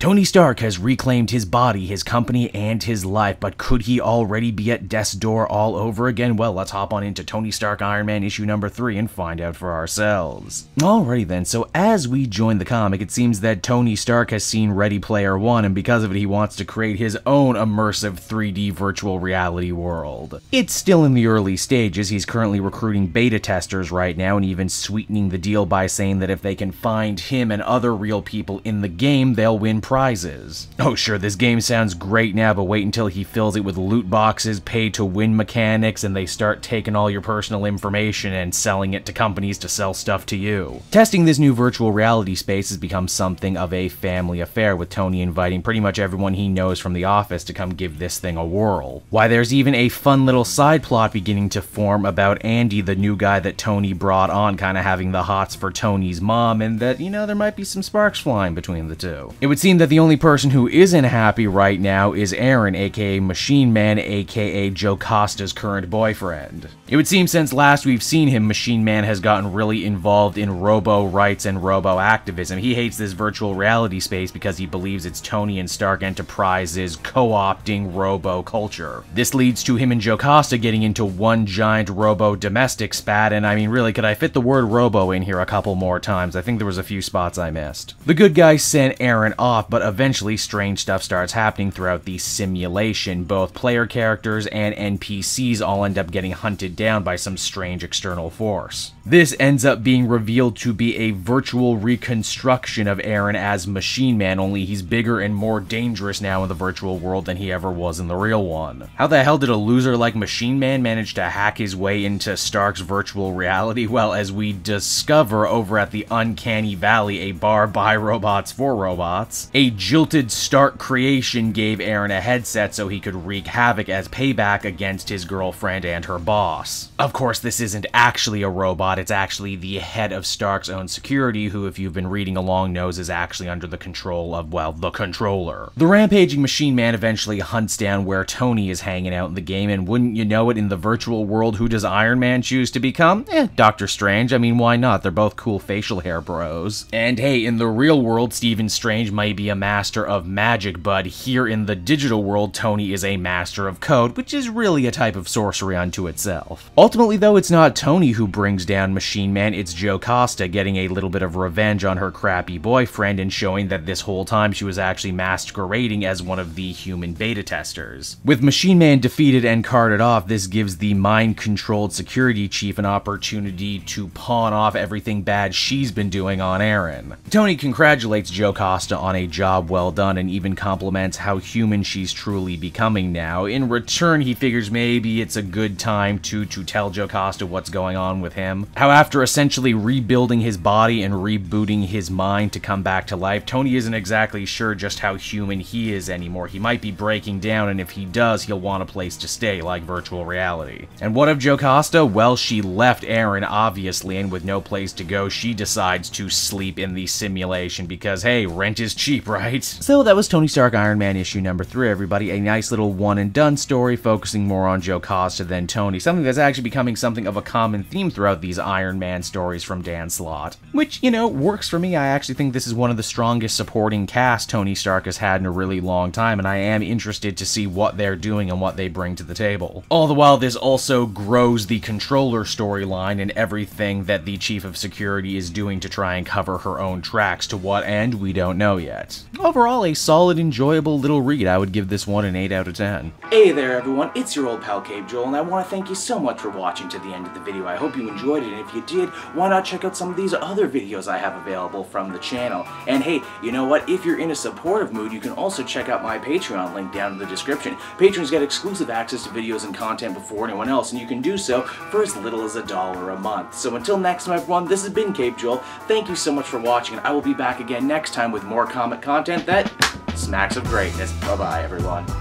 Tony Stark has reclaimed his body, his company, and his life, but could he already be at death's door all over again? Well, let's hop on into Tony Stark Iron Man issue number 3 and find out for ourselves. Alrighty then, so as we join the comic, it seems that Tony Stark has seen Ready Player One, and because of it he wants to create his own immersive 3D virtual reality world. It's still in the early stages. He's currently recruiting beta testers right now, and even sweetening the deal by saying that if they can find him and other real people in the game, they'll win prizes. Oh sure, this game sounds great now, but wait until he fills it with loot boxes, pay-to-win mechanics, and they start taking all your personal information and selling it to companies to sell stuff to you. Testing this new virtual reality space has become something of a family affair, with Tony inviting pretty much everyone he knows from the office to come give this thing a whirl. Why, there's even a fun little side plot beginning to form about Andy, the new guy that Tony brought on, kind of having the hots for Tony's mom, and that, you know, there might be some sparks flying between the two. It would seem that the only person who isn't happy right now is Aaron, aka Machine Man, aka Jocasta's current boyfriend. It would seem since last we've seen him, Machine Man has gotten really involved in robo-rights and robo-activism. He hates this virtual reality space because he believes it's Tony and Stark Enterprises co-opting robo-culture. This leads to him and Jocasta getting into one giant robo-domestic spat, and I mean, really, could I fit the word robo in here a couple more times? I think there was a few spots I missed. The good guys sent Aaron off, but eventually strange stuff starts happening throughout the simulation. Both player characters and NPCs all end up getting hunted down by some strange external force. This ends up being revealed to be a virtual reconstruction of Aaron as Machine Man, only he's bigger and more dangerous now in the virtual world than he ever was in the real one. How the hell did a loser like Machine Man manage to hack his way into Stark's virtual reality? Well, as we discover over at the Uncanny Valley, a bar by robots for robots, a jilted Stark creation gave Aaron a headset so he could wreak havoc as payback against his girlfriend and her boss. Of course, this isn't actually a robot, it's actually the head of Stark's own security, who, if you've been reading along, knows is actually under the control of, well, the Controller. The rampaging Machine Man eventually hunts down where Tony is hanging out in the game, and wouldn't you know it, in the virtual world, who does Iron Man choose to become? Doctor Strange. I mean, why not? They're both cool facial hair bros. And hey, in the real world, Stephen Strange might be a master of magic, but here in the digital world, Tony is a master of code, which is really a type of sorcery unto itself. Ultimately, though, it's not Tony who brings down Machine Man, it's Jocasta getting a little bit of revenge on her crappy boyfriend and showing that this whole time she was actually masquerading as one of the human beta testers. With Machine Man defeated and carted off, this gives the mind-controlled security chief an opportunity to pawn off everything bad she's been doing on Aaron. Tony congratulates Jocasta on a job well done and even compliments how human she's truly becoming now. In return, he figures maybe it's a good time to tell Jocasta what's going on with him. How after essentially rebuilding his body and rebooting his mind to come back to life, Tony isn't exactly sure just how human he is anymore. He might be breaking down, and if he does, he'll want a place to stay, like virtual reality. And what of Jocasta? Well, she left Aaron, obviously, and with no place to go, she decides to sleep in the simulation because, hey, rent is cheap, right? So that was Tony Stark Iron Man issue number 3, everybody. A nice little one-and-done story focusing more on Jocasta than Tony, something that's actually becoming something of a common theme throughout these Iron Man stories from Dan Slott. Which, you know, works for me. I actually think this is one of the strongest supporting casts Tony Stark has had in a really long time, and I am interested to see what they're doing and what they bring to the table. All the while, this also grows the Controller storyline and everything that the Chief of Security is doing to try and cover her own tracks. To what end, we don't know yet. Overall, a solid, enjoyable little read. I would give this one an 8 out of 10. Hey there everyone, it's your old pal Cape Joel, and I want to thank you so much for watching to the end of the video. I hope you enjoyed it, and if you did, why not check out some of these other videos I have available from the channel. And hey, you know what, if you're in a supportive mood, you can also check out my Patreon link down in the description. Patrons get exclusive access to videos and content before anyone else, and you can do so for as little as $1 a month. So until next time everyone, this has been Cape Joel. Thank you so much for watching, and I will be back again next time with more comic content that smacks of greatness. Bye-bye everyone.